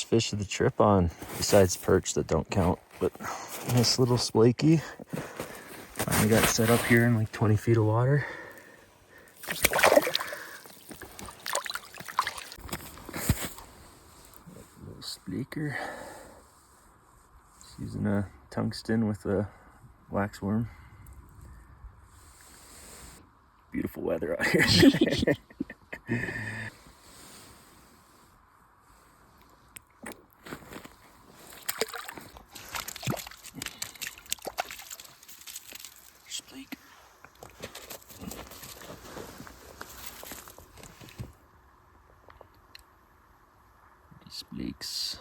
first fish of the trip on, besides perch that don't count, but nice little splakey. Finally got set up here in like 20 feet of water. Little splaker. Just using a tungsten with a waxworm. Beautiful weather out here. Splake. Splakes.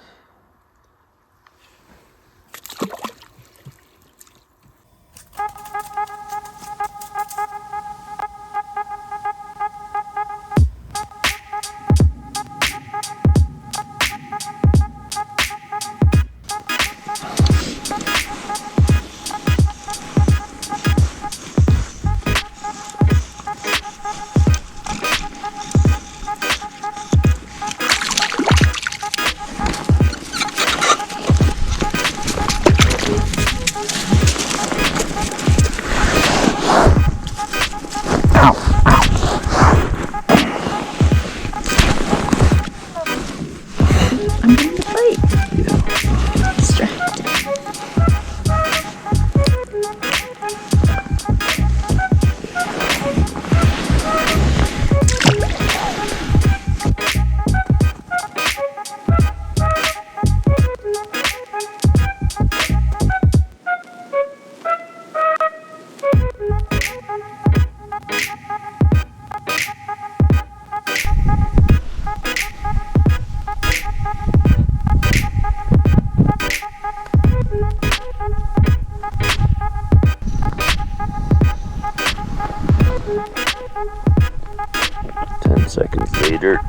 Seconds later.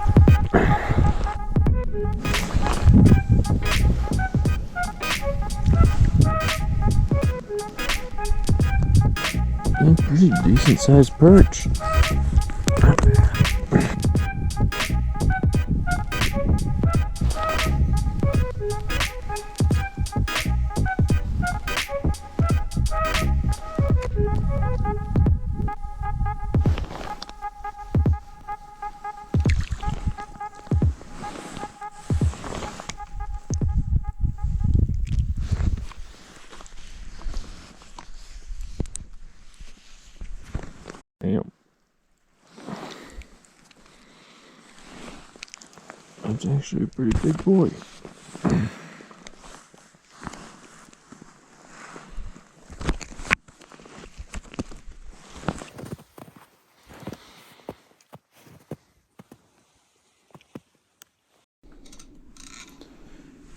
Pretty decent sized perch. Damn. That's actually a pretty big boy.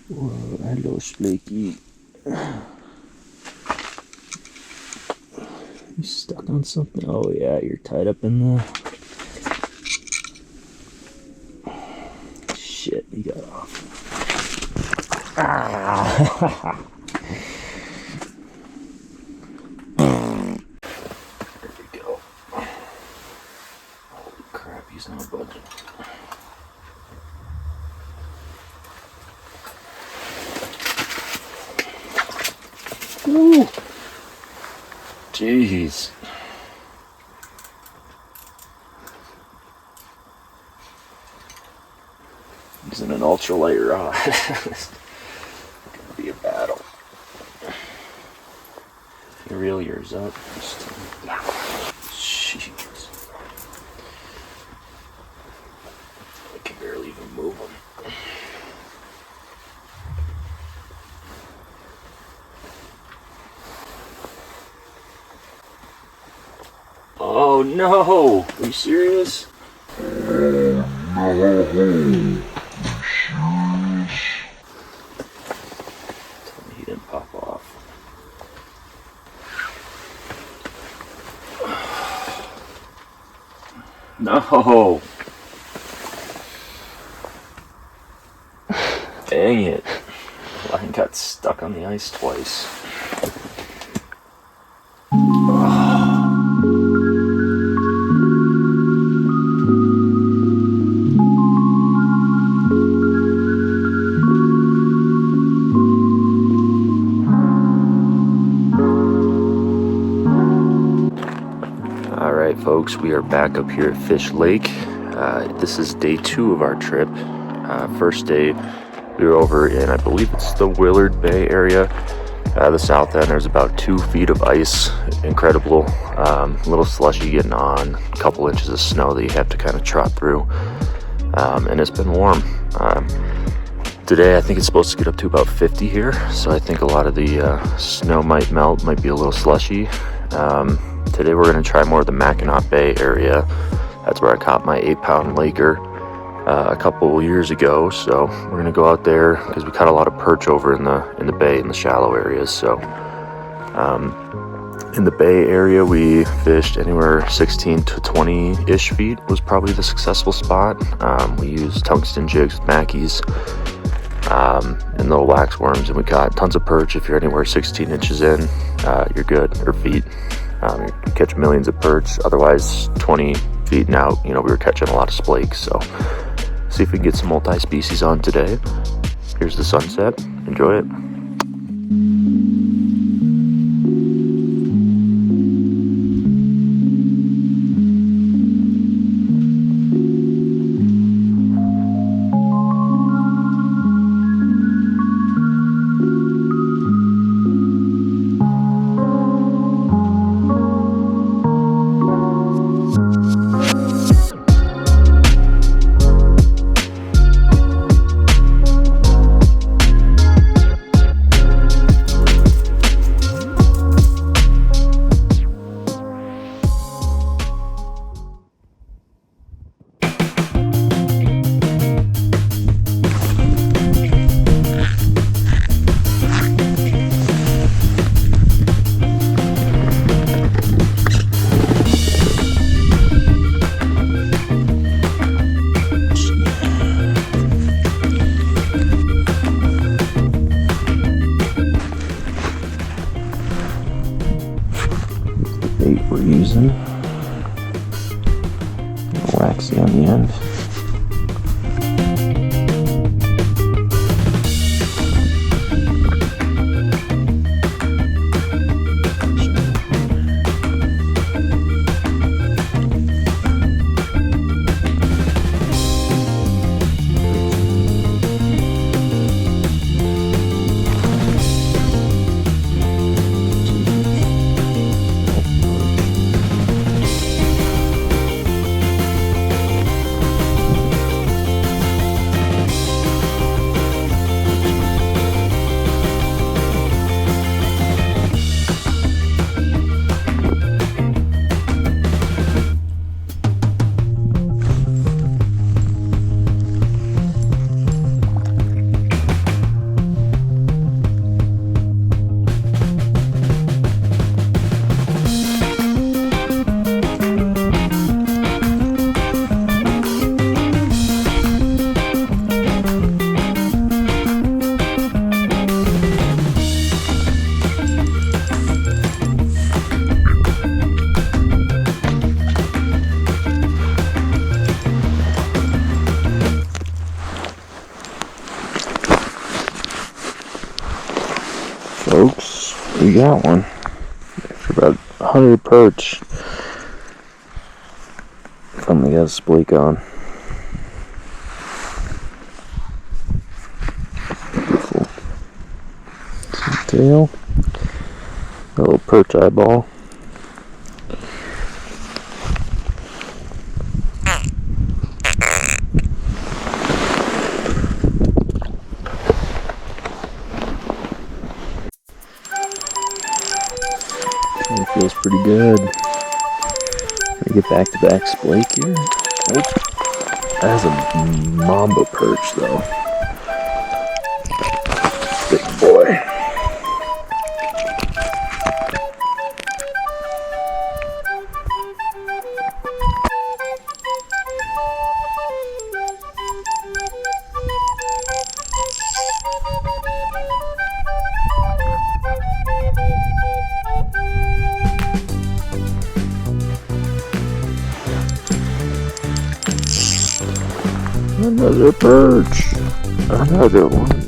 Whoa, hello, Splakey. You stuck on something? Oh yeah, you're tied up in the... Shit, he got off. Ah. There we go. Holy crap, he's not budging. Woo! Jeez. Using an ultralight rod. It's gonna be a battle. You reel yours up. Yeah. Jeez. I can barely even move them. Oh no! Are you serious? No. Tell me he didn't pop off. No! Dang it. Line got stuck on the ice twice. Alright folks, we are back up here at Fish Lake. This is day 2 of our trip. First day we were over in, I believe it's the Mallard Bay area. The south end, there's about 2 feet of ice. Incredible. A little slushy getting on, a couple inches of snow that you have to kind of trot through. And it's been warm. Today I think it's supposed to get up to about 50 here, so I think a lot of the snow might melt, might be a little slushy. Today we're going to try more of the Mackinaw Bay area. That's where I caught my 8-pound laker a couple years ago. So we're going to go out there because we caught a lot of perch over in the bay, in the shallow areas. So in the bay area we fished anywhere 16 to 20-ish feet was probably the successful spot. We used tungsten jigs with Mackies and little wax worms, and we caught tons of perch. If you're anywhere 16 inches in, you're good, or feet. You can catch millions of perch. Otherwise, 20 feet and out, we were catching a lot of splake. So see if we can get some multi-species on today. Here's the sunset. Enjoy it. Bait we're using, waxy on the end. Folks, we got one. After about 100 perch, finally got a splake on. Beautiful. Tail, a little perch eyeball. It feels pretty good. Let me get back-to-back splake here. Nope. That's a mamba perch though. Big boy. Another perch. Another one.